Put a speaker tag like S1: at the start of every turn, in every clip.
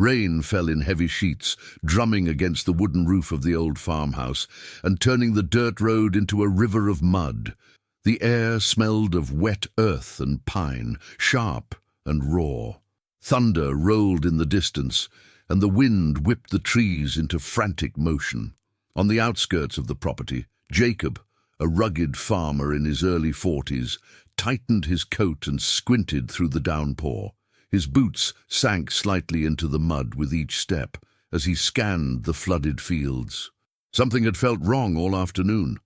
S1: Rain fell in heavy sheets, drumming against the wooden roof of the old farmhouse and turning the dirt road into a river of mud. The air smelled of wet earth and pine, sharp and raw. Thunder rolled in the distance, and the wind whipped the trees into frantic motion. On the outskirts of the property, Jacob, a rugged farmer in his early 40s, tightened his coat and squinted through the downpour. His boots sank slightly into the mud with each step as he scanned the flooded fields. Something had felt wrong all afternoon.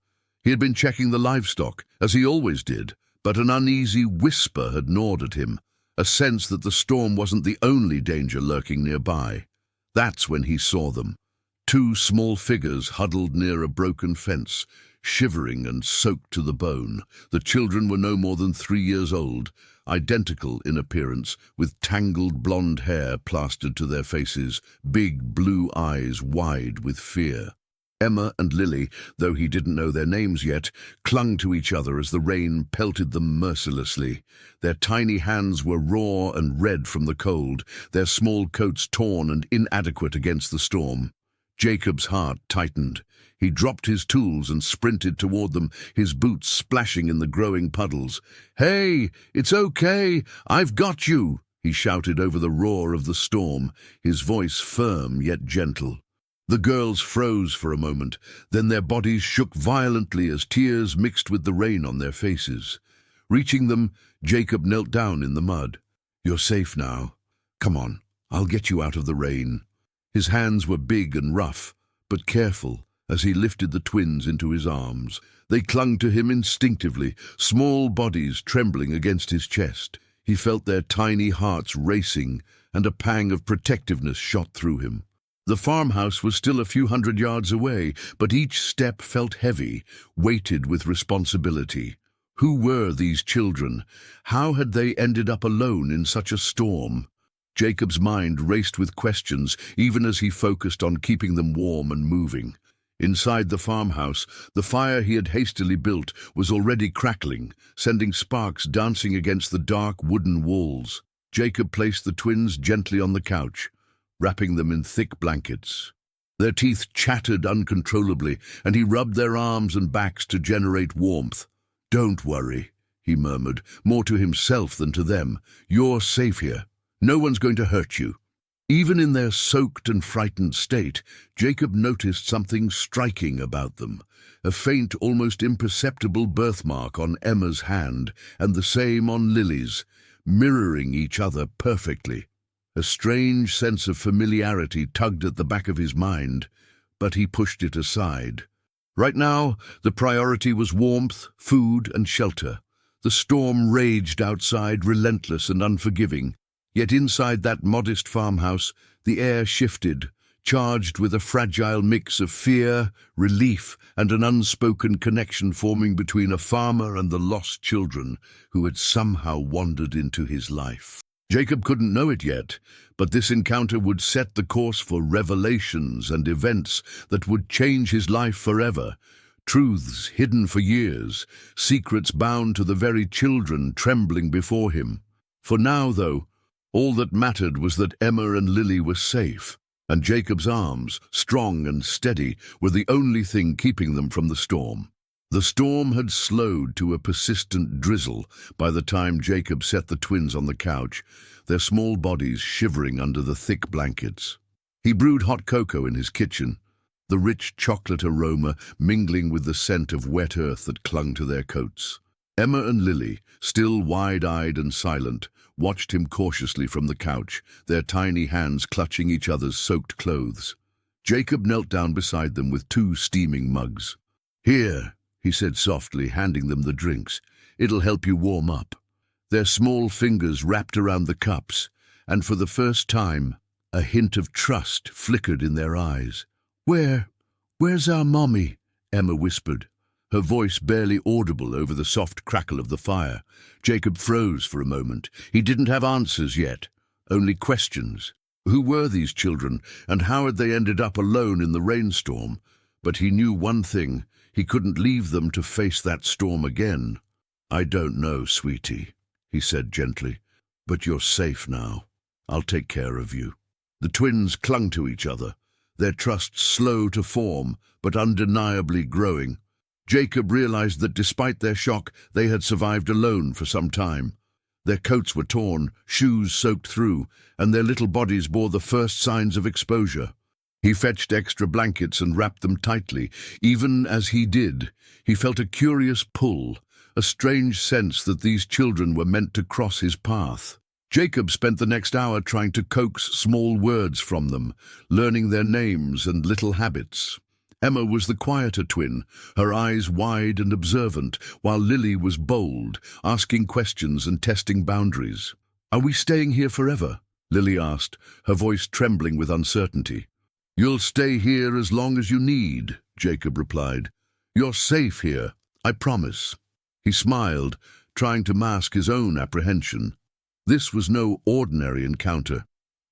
S1: He had been checking the livestock, as he always did, but an uneasy whisper had gnawed at him, a sense that the storm wasn't the only danger lurking nearby. That's when he saw them. Two small figures huddled near a broken fence, shivering and soaked to the bone. The children were no more than 3 years old, identical in appearance, with tangled blonde hair plastered to their faces, big blue eyes wide with fear. Emma and Lily, though he didn't know their names yet, clung to each other as the rain pelted them mercilessly. Their tiny hands were raw and red from the cold, their small coats torn and inadequate against the storm. Jacob's heart tightened. He dropped his tools and sprinted toward them, his boots splashing in the growing puddles. "Hey, it's okay, I've got you," he shouted over the roar of the storm, his voice firm yet gentle. The girls froze for a moment, then their bodies shook violently as tears mixed with the rain on their faces. Reaching them, Jacob knelt down in the mud. "You're safe now. Come on, I'll get you out of the rain." His hands were big and rough, but careful, as he lifted the twins into his arms. They clung to him instinctively, small bodies trembling against his chest. He felt their tiny hearts racing, and a pang of protectiveness shot through him. The farmhouse was still a few hundred yards away, but each step felt heavy, weighted with responsibility. Who were these children? How had they ended up alone in such a storm? Jacob's mind raced with questions, even as he focused on keeping them warm and moving. Inside the farmhouse, the fire he had hastily built was already crackling, sending sparks dancing against the dark wooden walls. Jacob placed the twins gently on the couch, wrapping them in thick blankets. Their teeth chattered uncontrollably, and he rubbed their arms and backs to generate warmth. "Don't worry," he murmured, more to himself than to them. "You're safe here. No one's going to hurt you." Even in their soaked and frightened state, Jacob noticed something striking about them. A faint, almost imperceptible birthmark on Emma's hand, and the same on Lily's, mirroring each other perfectly. A strange sense of familiarity tugged at the back of his mind, but he pushed it aside. Right now, the priority was warmth, food, and shelter. The storm raged outside, relentless and unforgiving. Yet inside that modest farmhouse, the air shifted, charged with a fragile mix of fear, relief, and an unspoken connection forming between a farmer and the lost children who had somehow wandered into his life. Jacob couldn't know it yet, but this encounter would set the course for revelations and events that would change his life forever. Truths hidden for years, secrets bound to the very children trembling before him. For now, though, all that mattered was that Emma and Lily were safe, and Jacob's arms, strong and steady, were the only thing keeping them from the storm. The storm had slowed to a persistent drizzle by the time Jacob set the twins on the couch, their small bodies shivering under the thick blankets. He brewed hot cocoa in his kitchen, the rich chocolate aroma mingling with the scent of wet earth that clung to their coats. Emma and Lily, still wide-eyed and silent, watched him cautiously from the couch, their tiny hands clutching each other's soaked clothes. Jacob knelt down beside them with 2 steaming mugs. "Here," he said softly, handing them the drinks. "It'll help you warm up." Their small fingers wrapped around the cups, and for the first time, a hint of trust flickered in their eyes. Where's our mommy?" Emma whispered, her voice barely audible over the soft crackle of the fire. Jacob froze for a moment. He didn't have answers yet, only questions. Who were these children, and how had they ended up alone in the rainstorm? But he knew one thing: he couldn't leave them to face that storm again. "I don't know, sweetie," he said gently, "but you're safe now. I'll take care of you." The twins clung to each other, their trust slow to form, but undeniably growing. Jacob realized that despite their shock, they had survived alone for some time. Their coats were torn, shoes soaked through, and their little bodies bore the first signs of exposure. He fetched extra blankets and wrapped them tightly. Even as he did, he felt a curious pull, a strange sense that these children were meant to cross his path. Jacob spent the next hour trying to coax small words from them, learning their names and little habits. Emma was the quieter twin, her eyes wide and observant, while Lily was bold, asking questions and testing boundaries. "Are we staying here forever?" Lily asked, her voice trembling with uncertainty. "You'll stay here as long as you need," Jacob replied. "You're safe here, I promise." He smiled, trying to mask his own apprehension. This was no ordinary encounter.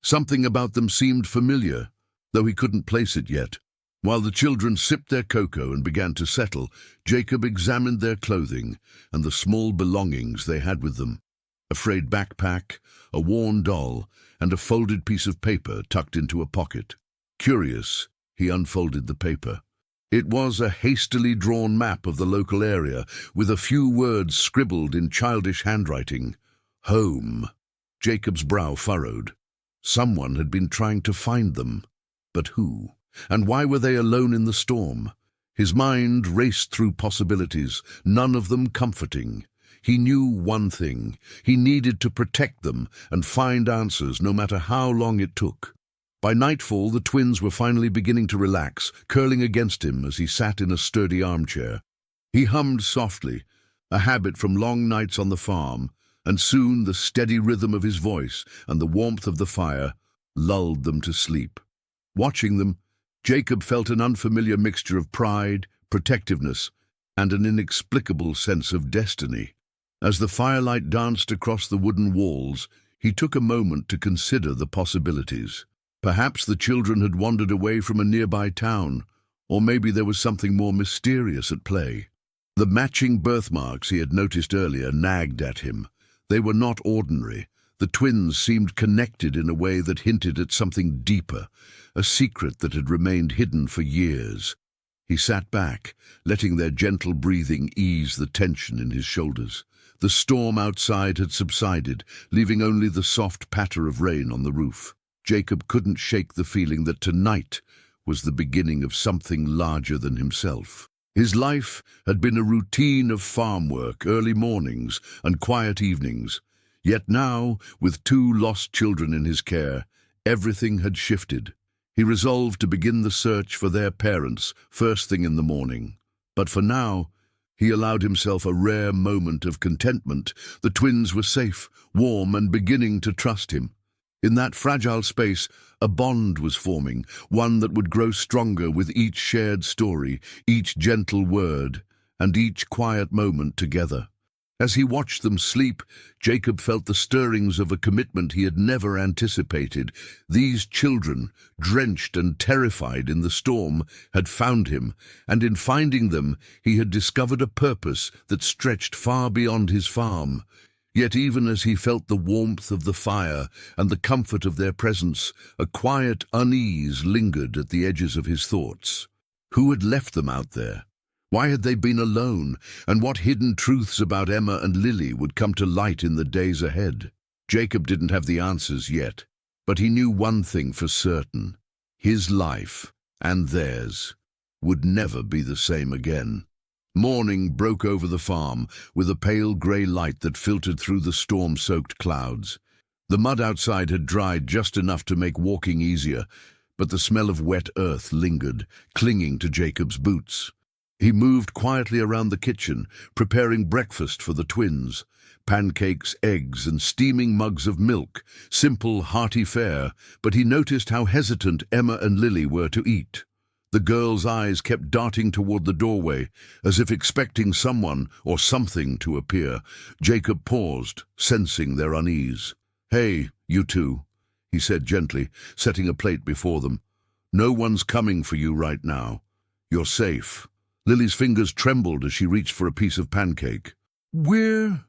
S1: Something about them seemed familiar, though he couldn't place it yet. While the children sipped their cocoa and began to settle, Jacob examined their clothing and the small belongings they had with them. A frayed backpack, a worn doll, and a folded piece of paper tucked into a pocket. Curious, he unfolded the paper. It was a hastily drawn map of the local area, with a few words scribbled in childish handwriting. Home. Jacob's brow furrowed. Someone had been trying to find them. But who? And why were they alone in the storm? His mind raced through possibilities, none of them comforting. He knew one thing. He needed to protect them and find answers, no matter how long it took. By nightfall, the twins were finally beginning to relax, curling against him as he sat in a sturdy armchair. He hummed softly, a habit from long nights on the farm, and soon the steady rhythm of his voice and the warmth of the fire lulled them to sleep. Watching them, Jacob felt an unfamiliar mixture of pride, protectiveness, and an inexplicable sense of destiny. As the firelight danced across the wooden walls, he took a moment to consider the possibilities. Perhaps the children had wandered away from a nearby town, or maybe there was something more mysterious at play. The matching birthmarks he had noticed earlier nagged at him. They were not ordinary. The twins seemed connected in a way that hinted at something deeper, a secret that had remained hidden for years. He sat back, letting their gentle breathing ease the tension in his shoulders. The storm outside had subsided, leaving only the soft patter of rain on the roof. Jacob couldn't shake the feeling that tonight was the beginning of something larger than himself. His life had been a routine of farm work, early mornings and quiet evenings. Yet now, with 2 lost children in his care, everything had shifted. He resolved to begin the search for their parents first thing in the morning. But for now, he allowed himself a rare moment of contentment. The twins were safe, warm, and beginning to trust him. In that fragile space, a bond was forming, one that would grow stronger with each shared story, each gentle word, and each quiet moment together. As he watched them sleep, Jacob felt the stirrings of a commitment he had never anticipated. These children, drenched and terrified in the storm, had found him, and in finding them, he had discovered a purpose that stretched far beyond his farm. Yet even as he felt the warmth of the fire and the comfort of their presence, a quiet unease lingered at the edges of his thoughts. Who had left them out there? Why had they been alone, and what hidden truths about Emma and Lily would come to light in the days ahead? Jacob didn't have the answers yet, but he knew one thing for certain. His life, and theirs, would never be the same again. Morning broke over the farm, with a pale grey light that filtered through the storm-soaked clouds. The mud outside had dried just enough to make walking easier, but the smell of wet earth lingered, clinging to Jacob's boots. He moved quietly around the kitchen, preparing breakfast for the twins. Pancakes, eggs, and steaming mugs of milk. Simple, hearty fare, but he noticed how hesitant Emma and Lily were to eat. The girls' eyes kept darting toward the doorway, as if expecting someone or something to appear. Jacob paused, sensing their unease. "Hey, you two," he said gently, setting a plate before them. "No one's coming for you right now. You're safe." Lily's fingers trembled as she reached for a piece of pancake. "We're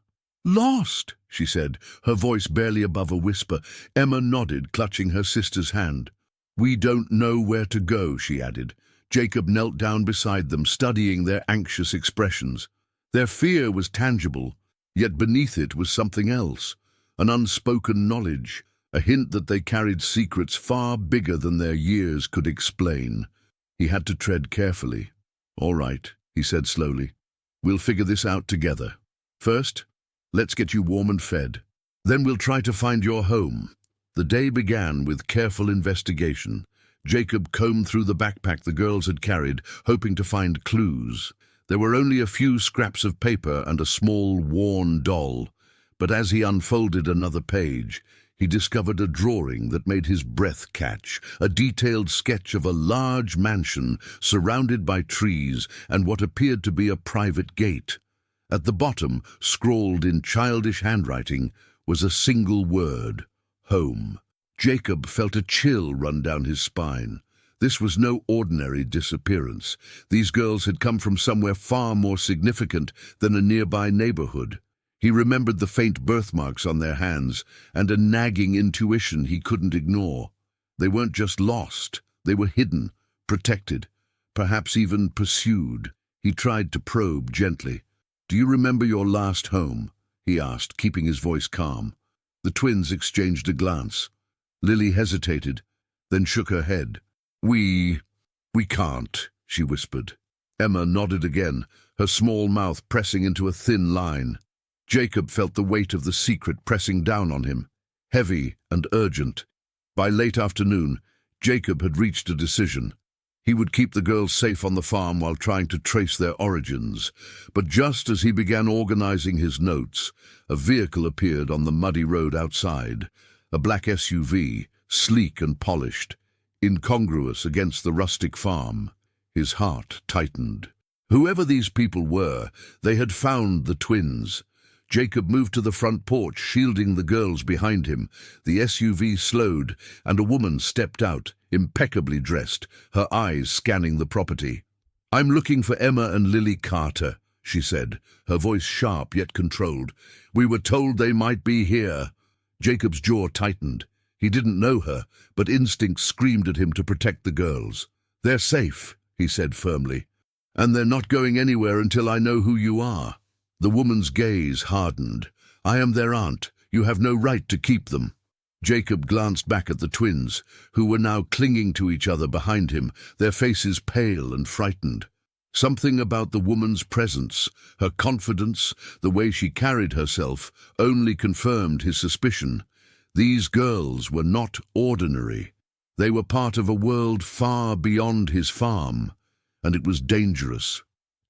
S1: "Lost," she said, her voice barely above a whisper. Emma nodded, clutching her sister's hand. "We don't know where to go," she added. Jacob knelt down beside them, studying their anxious expressions. Their fear was tangible, yet beneath it was something else, an unspoken knowledge, a hint that they carried secrets far bigger than their years could explain. He had to tread carefully. "All right," he said slowly. "We'll figure this out together. First, let's get you warm and fed. Then we'll try to find your home." The day began with careful investigation. Jacob combed through the backpack the girls had carried, hoping to find clues. There were only a few scraps of paper and a small, worn doll, but as he unfolded another page, he discovered a drawing that made his breath catch, a detailed sketch of a large mansion surrounded by trees and what appeared to be a private gate. At the bottom, scrawled in childish handwriting, was a single word: home. Jacob felt a chill run down his spine. This was no ordinary disappearance. These girls had come from somewhere far more significant than a nearby neighborhood. He remembered the faint birthmarks on their hands and a nagging intuition he couldn't ignore. They weren't just lost, they were hidden, protected, perhaps even pursued. He tried to probe gently. "Do you remember your last home?" he asked, keeping his voice calm. The twins exchanged a glance. Lily hesitated, then shook her head. We can't," she whispered. Emma nodded again, her small mouth pressing into a thin line. Jacob felt the weight of the secret pressing down on him, heavy and urgent. By late afternoon, Jacob had reached a decision. He would keep the girls safe on the farm while trying to trace their origins. But just as he began organizing his notes, a vehicle appeared on the muddy road outside, a black SUV, sleek and polished, incongruous against the rustic farm. His heart tightened. Whoever these people were, they had found the twins. Jacob moved to the front porch, shielding the girls behind him. The SUV slowed, and a woman stepped out, impeccably dressed, her eyes scanning the property. "I'm looking for Emma and Lily Carter," she said, her voice sharp yet controlled. "We were told they might be here." Jacob's jaw tightened. He didn't know her, but instinct screamed at him to protect the girls. "They're safe," he said firmly, "and they're not going anywhere until I know who you are." The woman's gaze hardened. "I am their aunt. You have no right to keep them." Jacob glanced back at the twins, who were now clinging to each other behind him, their faces pale and frightened. Something about the woman's presence, her confidence, the way she carried herself, only confirmed his suspicion. These girls were not ordinary. They were part of a world far beyond his farm, and it was dangerous.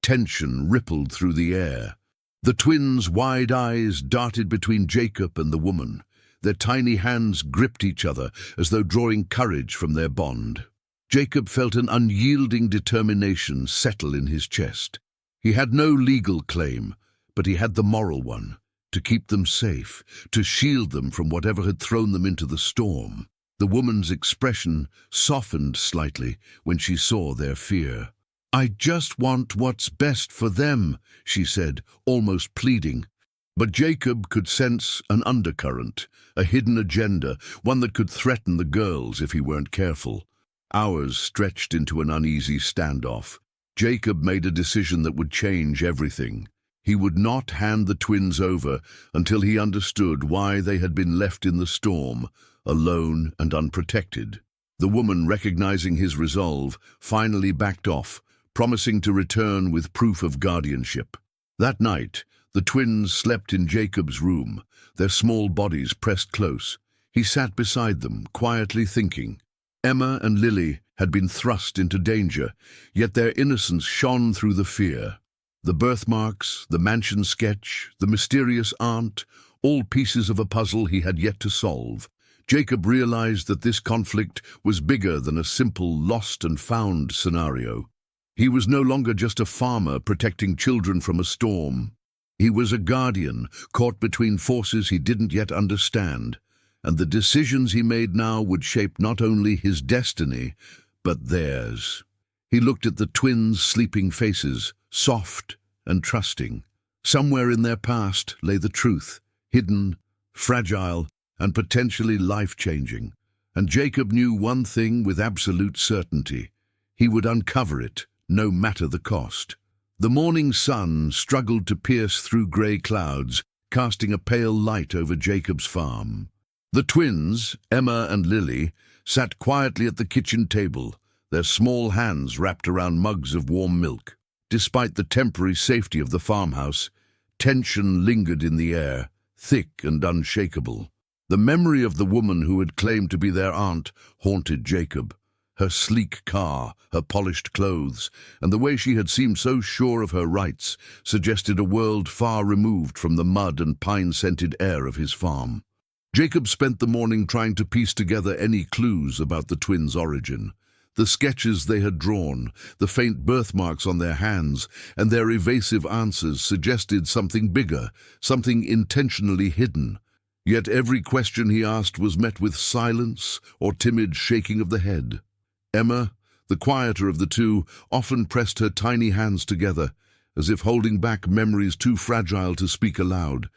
S1: Tension rippled through the air. The twins' wide eyes darted between Jacob and the woman. Their tiny hands gripped each other as though drawing courage from their bond. Jacob felt an unyielding determination settle in his chest. He had no legal claim, but he had the moral one, to keep them safe, to shield them from whatever had thrown them into the storm. The woman's expression softened slightly when she saw their fear. "I just want what's best for them," she said, almost pleading. But Jacob could sense an undercurrent, a hidden agenda, one that could threaten the girls if he weren't careful. Hours stretched into an uneasy standoff. Jacob made a decision that would change everything. He would not hand the twins over until he understood why they had been left in the storm, alone and unprotected. The woman, recognizing his resolve, finally backed off, promising to return with proof of guardianship. That night, the twins slept in Jacob's room, their small bodies pressed close. He sat beside them, quietly thinking. Emma and Lily had been thrust into danger, yet their innocence shone through the fear. The birthmarks, the mansion sketch, the mysterious aunt, all pieces of a puzzle he had yet to solve. Jacob realized that this conflict was bigger than a simple lost and found scenario. He was no longer just a farmer protecting children from a storm. He was a guardian, caught between forces he didn't yet understand, and the decisions he made now would shape not only his destiny, but theirs. He looked at the twins' sleeping faces, soft and trusting. Somewhere in their past lay the truth, hidden, fragile, and potentially life-changing. And Jacob knew one thing with absolute certainty. He would uncover it, no matter the cost. The morning sun struggled to pierce through grey clouds, casting a pale light over Jacob's farm. The twins, Emma and Lily, sat quietly at the kitchen table, their small hands wrapped around mugs of warm milk. Despite the temporary safety of the farmhouse, tension lingered in the air, thick and unshakable. The memory of the woman who had claimed to be their aunt haunted Jacob. Her sleek car, her polished clothes, and the way she had seemed so sure of her rights suggested a world far removed from the mud and pine-scented air of his farm. Jacob spent the morning trying to piece together any clues about the twins' origin. The sketches they had drawn, the faint birthmarks on their hands, and their evasive answers suggested something bigger, something intentionally hidden. Yet every question he asked was met with silence or timid shaking of the head. Emma, the quieter of the two, often pressed her tiny hands together, as if holding back memories too fragile to speak aloud.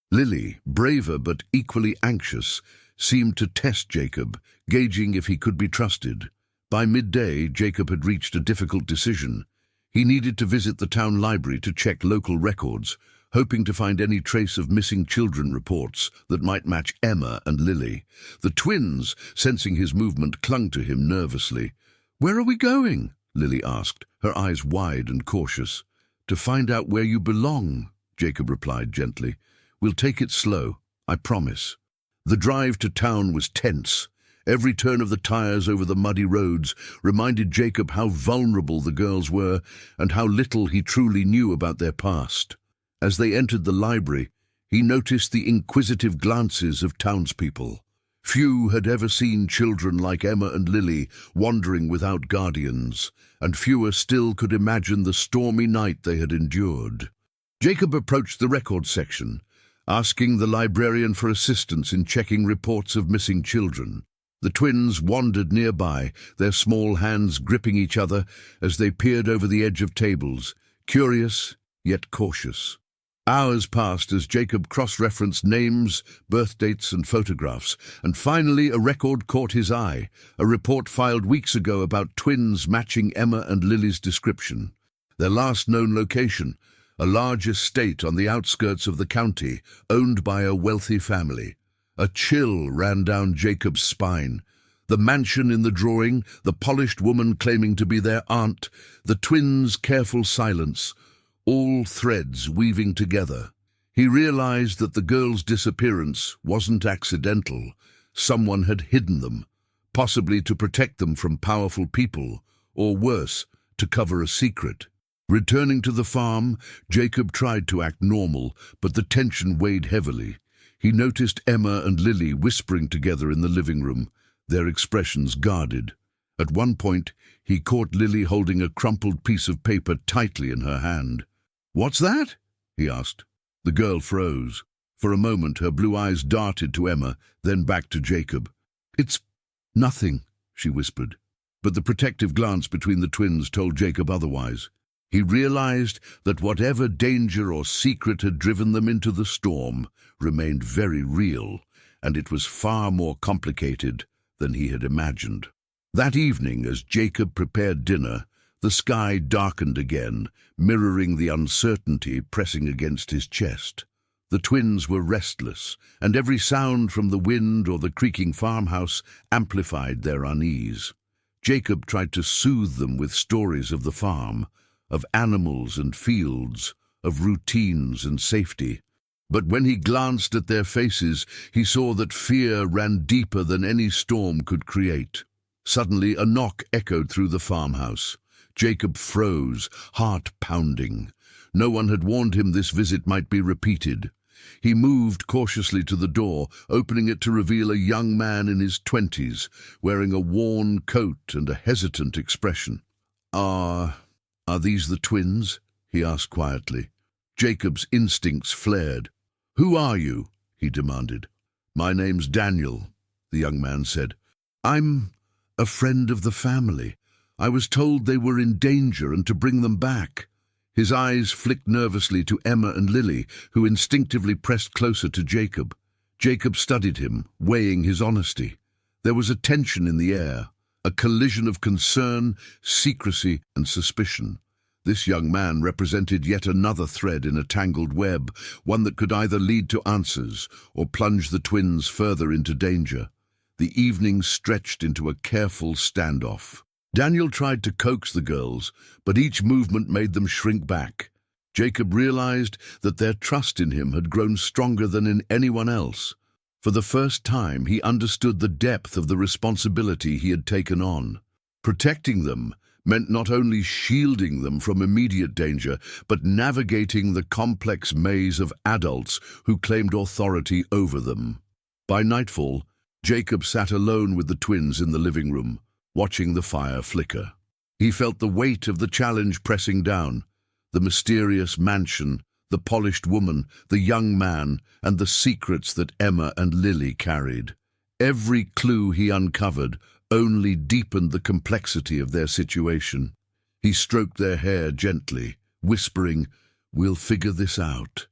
S1: Lily, braver but equally anxious, seemed to test Jacob, gauging if he could be trusted. By midday, Jacob had reached a difficult decision. He needed to visit the town library to check local records, hoping to find any trace of missing children reports that might match Emma and Lily. The twins, sensing his movement, clung to him nervously. "Where are we going?" Lily asked, her eyes wide and cautious. "To find out where you belong," Jacob replied gently. "We'll take it slow, I promise." The drive to town was tense. Every turn of the tires over the muddy roads reminded Jacob how vulnerable the girls were and how little he truly knew about their past. As they entered the library, he noticed the inquisitive glances of townspeople. Few had ever seen children like Emma and Lily wandering without guardians, and fewer still could imagine the stormy night they had endured. Jacob approached the records section, asking the librarian for assistance in checking reports of missing children. The twins wandered nearby, their small hands gripping each other as they peered over the edge of tables, curious yet cautious. Hours passed as Jacob cross-referenced names, birth dates, and photographs, and finally a record caught his eye, a report filed weeks ago about twins matching Emma and Lily's description. Their last known location, a large estate on the outskirts of the county, owned by a wealthy family. A chill ran down Jacob's spine. The mansion in the drawing, the polished woman claiming to be their aunt, the twins' careful silence, all threads weaving together. He realized that the girls' disappearance wasn't accidental. Someone had hidden them, possibly to protect them from powerful people, or worse, to cover a secret. Returning to the farm, Jacob tried to act normal, but the tension weighed heavily. He noticed Emma and Lily whispering together in the living room, their expressions guarded. At one point, he caught Lily holding a crumpled piece of paper tightly in her hand. "What's that?" he asked. The girl froze. For a moment, her blue eyes darted to Emma, then back to Jacob. "It's nothing," she whispered. But the protective glance between the twins told Jacob otherwise. He realized that whatever danger or secret had driven them into the storm remained very real, and it was far more complicated than he had imagined. That evening, as Jacob prepared dinner, the sky darkened again, mirroring the uncertainty pressing against his chest. The twins were restless, and every sound from the wind or the creaking farmhouse amplified their unease. Jacob tried to soothe them with stories of the farm, of animals and fields, of routines and safety. But when he glanced at their faces, he saw that fear ran deeper than any storm could create. Suddenly, a knock echoed through the farmhouse. Jacob froze, heart pounding. No one had warned him this visit might be repeated. He moved cautiously to the door, opening it to reveal a young man in his 20s, wearing a worn coat and a hesitant expression. Are these the twins?" he asked quietly. Jacob's instincts flared. "Who are you?" he demanded. "My name's Daniel," the young man said. "I'm a friend of the family. I was told they were in danger and to bring them back." His eyes flicked nervously to Emma and Lily, who instinctively pressed closer to Jacob. Jacob studied him, weighing his honesty. There was a tension in the air, a collision of concern, secrecy, and suspicion. This young man represented yet another thread in a tangled web, one that could either lead to answers or plunge the twins further into danger. The evening stretched into a careful standoff. Daniel tried to coax the girls, but each movement made them shrink back. Jacob realized that their trust in him had grown stronger than in anyone else. For the first time, he understood the depth of the responsibility he had taken on. Protecting them meant not only shielding them from immediate danger, but navigating the complex maze of adults who claimed authority over them. By nightfall, Jacob sat alone with the twins in the living room, watching the fire flicker. He felt the weight of the challenge pressing down: the mysterious mansion, the polished woman, the young man, and the secrets that Emma and Lily carried. Every clue he uncovered only deepened the complexity of their situation. He stroked their hair gently, whispering, "We'll figure this out.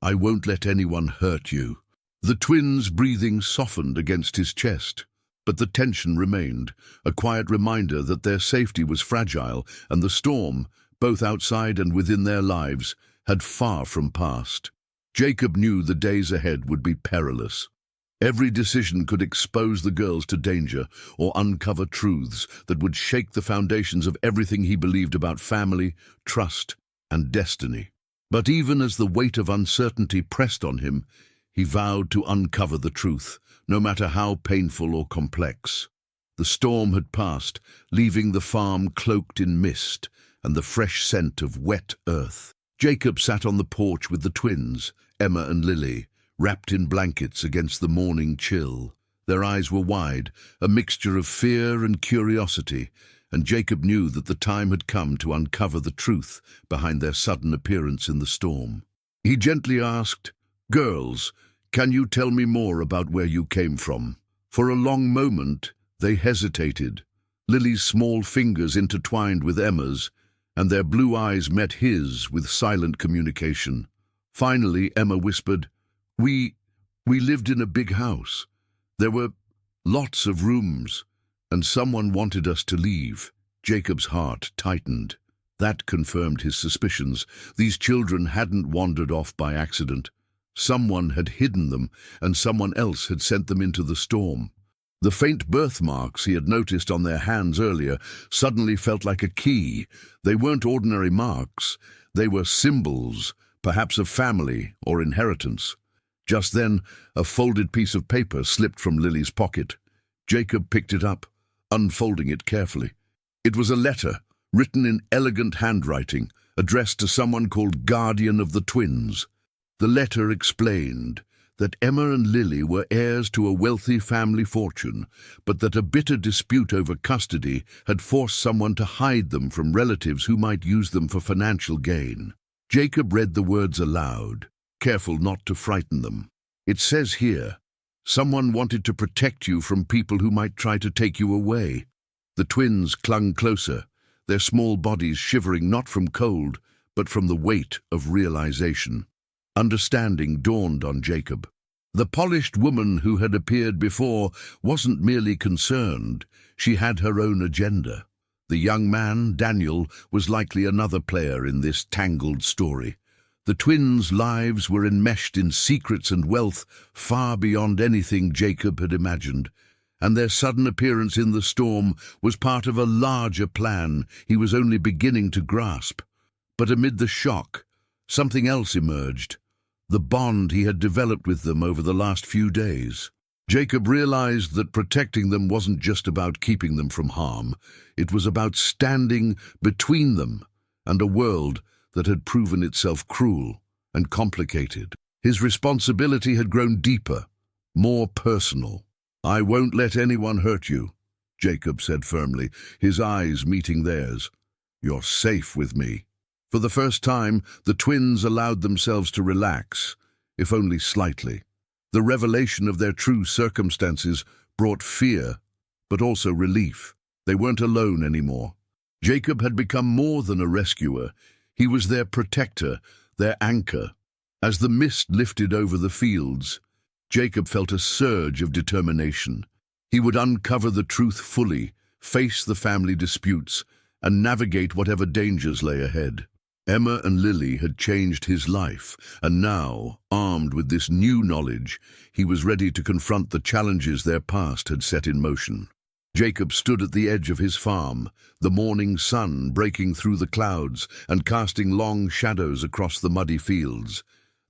S1: I won't let anyone hurt you." The twins' breathing softened against his chest, but the tension remained, a quiet reminder that their safety was fragile and the storm, both outside and within their lives, had far from passed. Jacob knew the days ahead would be perilous. Every decision could expose the girls to danger or uncover truths that would shake the foundations of everything he believed about family, trust, and destiny. But even as the weight of uncertainty pressed on him, he vowed to uncover the truth, no matter how painful or complex. The storm had passed, leaving the farm cloaked in mist and the fresh scent of wet earth. Jacob sat on the porch with the twins, Emma and Lily, wrapped in blankets against the morning chill. Their eyes were wide, a mixture of fear and curiosity, and Jacob knew that the time had come to uncover the truth behind their sudden appearance in the storm. He gently asked, "Girls, can you tell me more about where you came from?" For a long moment, they hesitated. Lily's small fingers intertwined with Emma's, and their blue eyes met his with silent communication. Finally, Emma whispered, We lived in a big house. There were lots of rooms, and someone wanted us to leave." Jacob's heart tightened. That confirmed his suspicions. These children hadn't wandered off by accident. Someone had hidden them, and someone else had sent them into the storm. The faint birthmarks he had noticed on their hands earlier suddenly felt like a key. They weren't ordinary marks. They were symbols, perhaps of family or inheritance. Just then, a folded piece of paper slipped from Lily's pocket. Jacob picked it up, unfolding it carefully. It was a letter, written in elegant handwriting, addressed to someone called Guardian of the Twins. The letter explained that Emma and Lily were heirs to a wealthy family fortune, but that a bitter dispute over custody had forced someone to hide them from relatives who might use them for financial gain. Jacob read the words aloud, careful not to frighten them. "It says here, someone wanted to protect you from people who might try to take you away." The twins clung closer, their small bodies shivering not from cold, but from the weight of realization. Understanding dawned on Jacob. The polished woman who had appeared before wasn't merely concerned, she had her own agenda. The young man, Daniel, was likely another player in this tangled story. The twins' lives were enmeshed in secrets and wealth far beyond anything Jacob had imagined, and their sudden appearance in the storm was part of a larger plan he was only beginning to grasp. But amid the shock, something else emerged, the bond he had developed with them over the last few days. Jacob realized that protecting them wasn't just about keeping them from harm. It was about standing between them and a world that had proven itself cruel and complicated. His responsibility had grown deeper, more personal. "I won't let anyone hurt you," Jacob said firmly, his eyes meeting theirs. "You're safe with me." For the first time, the twins allowed themselves to relax, if only slightly. The revelation of their true circumstances brought fear, but also relief. They weren't alone anymore. Jacob had become more than a rescuer. He was their protector, their anchor. As the mist lifted over the fields, Jacob felt a surge of determination. He would uncover the truth fully, face the family disputes, and navigate whatever dangers lay ahead. Emma and Lily had changed his life, and now, armed with this new knowledge, he was ready to confront the challenges their past had set in motion. Jacob stood at the edge of his farm, the morning sun breaking through the clouds and casting long shadows across the muddy fields.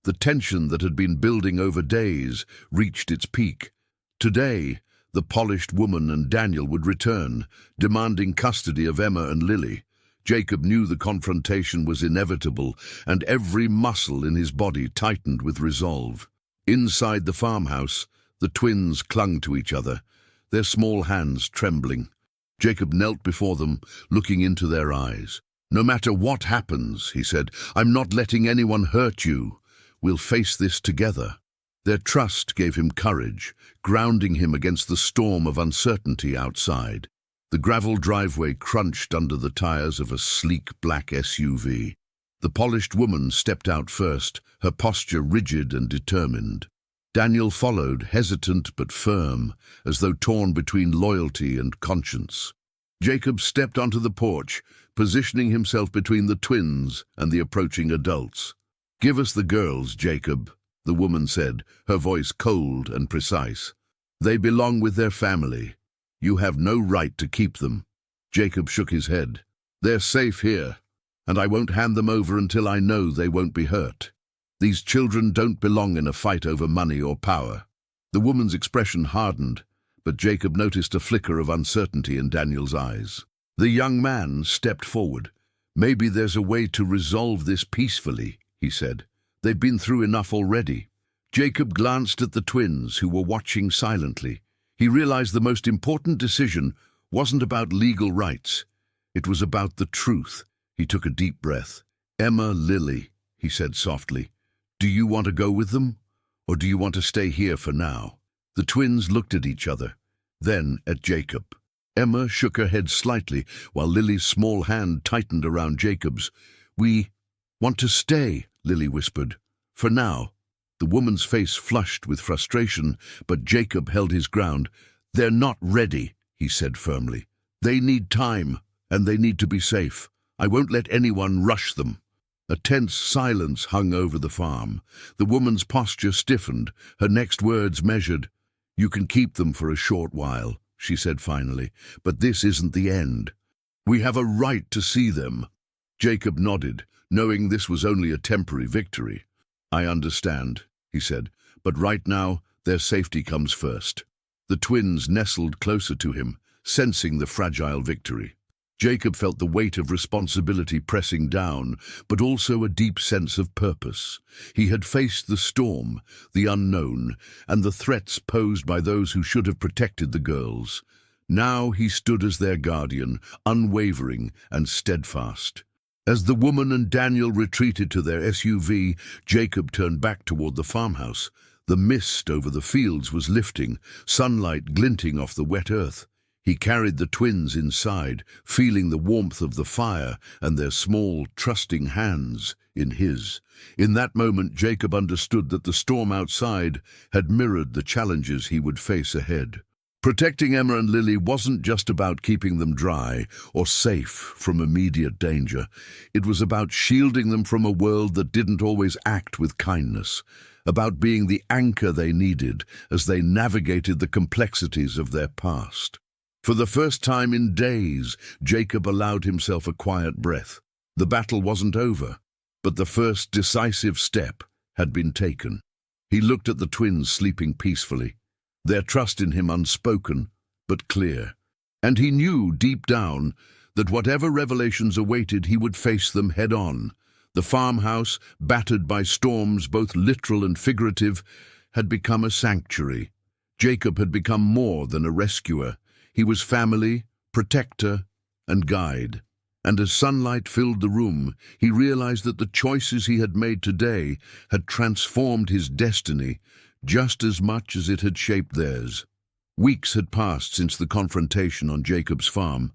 S1: The tension that had been building over days reached its peak. Today, the polished woman and Daniel would return, demanding custody of Emma and Lily. Jacob knew the confrontation was inevitable, and every muscle in his body tightened with resolve. Inside the farmhouse, the twins clung to each other, their small hands trembling. Jacob knelt before them, looking into their eyes. "No matter what happens," he said, "I'm not letting anyone hurt you. We'll face this together." Their trust gave him courage, grounding him against the storm of uncertainty outside. The gravel driveway crunched under the tires of a sleek black SUV. The polished woman stepped out first, her posture rigid and determined. Daniel followed, hesitant but firm, as though torn between loyalty and conscience. Jacob stepped onto the porch, positioning himself between the twins and the approaching adults. "Give us the girls, Jacob," the woman said, her voice cold and precise. "They belong with their family. You have no right to keep them." Jacob shook his head. "They're safe here, and I won't hand them over until I know they won't be hurt. These children don't belong in a fight over money or power." The woman's expression hardened, but Jacob noticed a flicker of uncertainty in Daniel's eyes. The young man stepped forward. "Maybe there's a way to resolve this peacefully," he said. "They've been through enough already." Jacob glanced at the twins, who were watching silently. He realized the most important decision wasn't about legal rights. It was about the truth. He took a deep breath. "Emma, Lily," he said softly, "do you want to go with them, or do you want to stay here for now?" The twins looked at each other, then at Jacob. Emma shook her head slightly, while Lily's small hand tightened around Jacob's. "We want to stay," Lily whispered. "For now." The woman's face flushed with frustration, but Jacob held his ground. "They're not ready," he said firmly. "They need time, and they need to be safe. I won't let anyone rush them." A tense silence hung over the farm. The woman's posture stiffened, her next words measured. "You can keep them for a short while," she said finally, "but this isn't the end. We have a right to see them." Jacob nodded, knowing this was only a temporary victory. "I understand," he said, "but right now their safety comes first." The twins nestled closer to him, sensing the fragile victory. Jacob felt the weight of responsibility pressing down, but also a deep sense of purpose. He had faced the storm, the unknown, and the threats posed by those who should have protected the girls. Now he stood as their guardian, unwavering and steadfast. As the woman and Daniel retreated to their SUV, Jacob turned back toward the farmhouse. The mist over the fields was lifting, sunlight glinting off the wet earth. He carried the twins inside, feeling the warmth of the fire and their small, trusting hands in his. In that moment, Jacob understood that the storm outside had mirrored the challenges he would face ahead. Protecting Emma and Lily wasn't just about keeping them dry or safe from immediate danger. It was about shielding them from a world that didn't always act with kindness, about being the anchor they needed as they navigated the complexities of their past. For the first time in days, Jacob allowed himself a quiet breath. The battle wasn't over, but the first decisive step had been taken. He looked at the twins sleeping peacefully, their trust in him unspoken but clear. And he knew deep down that whatever revelations awaited, he would face them head-on. The farmhouse, battered by storms both literal and figurative, had become a sanctuary. Jacob had become more than a rescuer. He was family, protector, and guide. And as sunlight filled the room, he realized that the choices he had made today had transformed his destiny just as much as it had shaped theirs. Weeks had passed since the confrontation on Jacob's farm.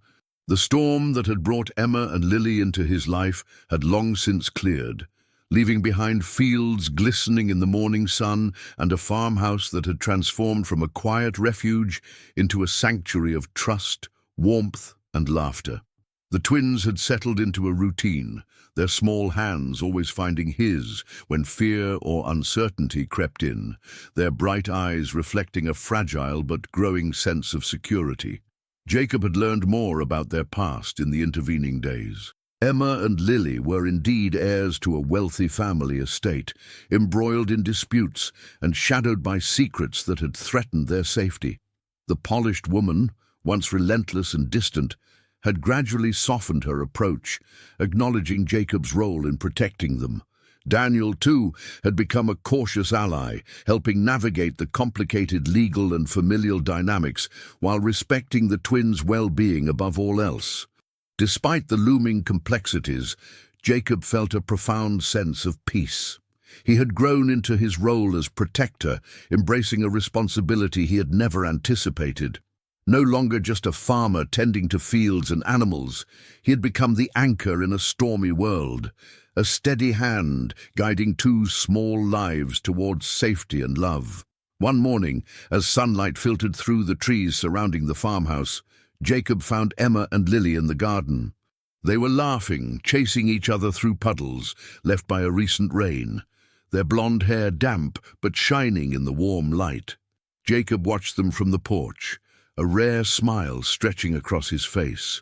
S1: The storm that had brought Emma and Lily into his life had long since cleared, leaving behind fields glistening in the morning sun and a farmhouse that had transformed from a quiet refuge into a sanctuary of trust, warmth, and laughter. The twins had settled into a routine, their small hands always finding his when fear or uncertainty crept in, their bright eyes reflecting a fragile but growing sense of security. Jacob had learned more about their past in the intervening days. Emma and Lily were indeed heirs to a wealthy family estate, embroiled in disputes and shadowed by secrets that had threatened their safety. The polished woman, once relentless and distant, had gradually softened her approach, acknowledging Jacob's role in protecting them. Daniel, too, had become a cautious ally, helping navigate the complicated legal and familial dynamics while respecting the twins' well-being above all else. Despite the looming complexities, Jacob felt a profound sense of peace. He had grown into his role as protector, embracing a responsibility he had never anticipated. No longer just a farmer tending to fields and animals, he had become the anchor in a stormy world, a steady hand guiding two small lives towards safety and love. One morning, as sunlight filtered through the trees surrounding the farmhouse, Jacob found Emma and Lily in the garden. They were laughing, chasing each other through puddles left by a recent rain, their blonde hair damp but shining in the warm light. Jacob watched them from the porch, a rare smile stretching across his face.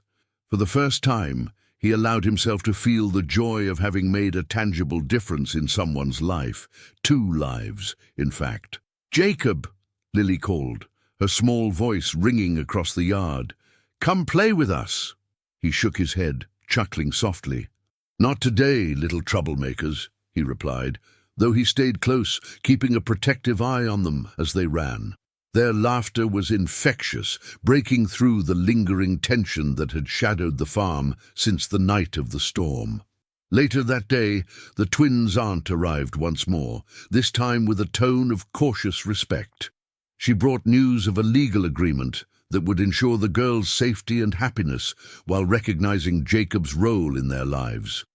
S1: For the first time, he allowed himself to feel the joy of having made a tangible difference in someone's life. Two lives, in fact. "Jacob," Lily called, her small voice ringing across the yard. "Come play with us." He shook his head, chuckling softly. "Not today, little troublemakers," he replied, though he stayed close, keeping a protective eye on them as they ran. Their laughter was infectious, breaking through the lingering tension that had shadowed the farm since the night of the storm. Later that day, the twins' aunt arrived once more, this time with a tone of cautious respect. She brought news of a legal agreement that would ensure the girls' safety and happiness while recognizing Jacob's role in their lives.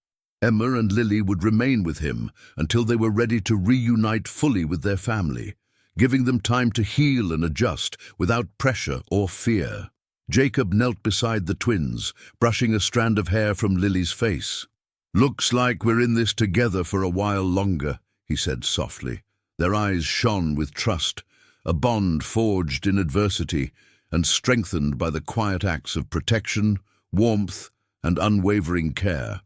S1: Emma and Lily would remain with him until they were ready to reunite fully with their family, giving them time to heal and adjust without pressure or fear. Jacob knelt beside the twins, brushing a strand of hair from Lily's face. "Looks like we're in this together for a while longer," he said softly. Their eyes shone with trust, a bond forged in adversity and strengthened by the quiet acts of protection, warmth, and unwavering care.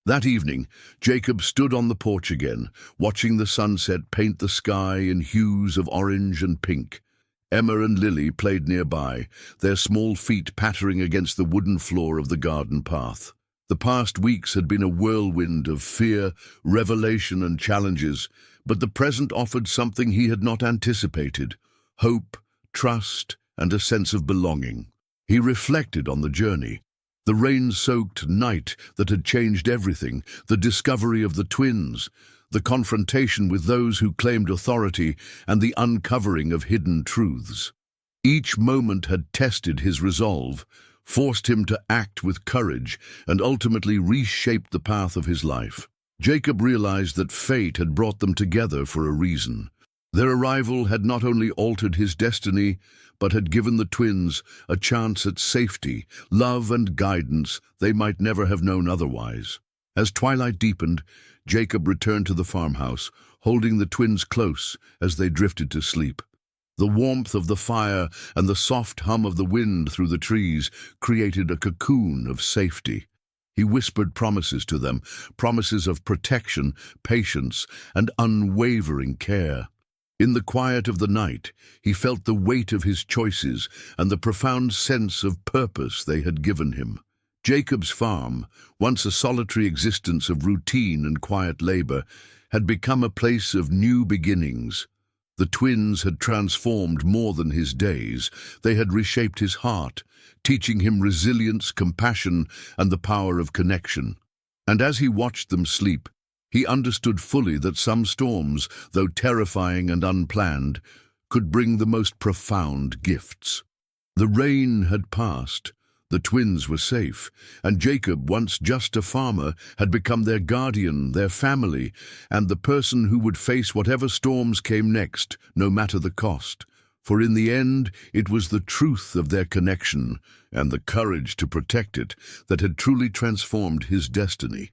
S1: That evening, Jacob stood on the porch again, watching the sunset paint the sky in hues of orange and pink. Emma and Lily played nearby, their small feet pattering against the wooden floor of the garden path. The past weeks had been a whirlwind of fear, revelation, and challenges, but the present offered something he had not anticipated: hope, trust, and a sense of belonging. He reflected on the journey. The rain-soaked night that had changed everything, the discovery of the twins, the confrontation with those who claimed authority, and the uncovering of hidden truths. Each moment had tested his resolve, forced him to act with courage, and ultimately reshaped the path of his life. Jacob realized that fate had brought them together for a reason. Their arrival had not only altered his destiny, but had given the twins a chance at safety, love, and guidance they might never have known otherwise. As twilight deepened, Jacob returned to the farmhouse, holding the twins close as they drifted to sleep. The warmth of the fire and the soft hum of the wind through the trees created a cocoon of safety. He whispered promises to them, promises of protection, patience, and unwavering care. In the quiet of the night, he felt the weight of his choices and the profound sense of purpose they had given him. Jacob's farm, once a solitary existence of routine and quiet labor, had become a place of new beginnings. The twins had transformed more than his days. They had reshaped his heart, teaching him resilience, compassion, and the power of connection. And as he watched them sleep, he understood fully that some storms, though terrifying and unplanned, could bring the most profound gifts. The rain had passed, The twins were safe, and Jacob, once just a farmer, had become their guardian, their family, and the person who would face whatever storms came next, no matter the cost. For in the end, it was the truth of their connection and the courage to protect it that had truly transformed his destiny.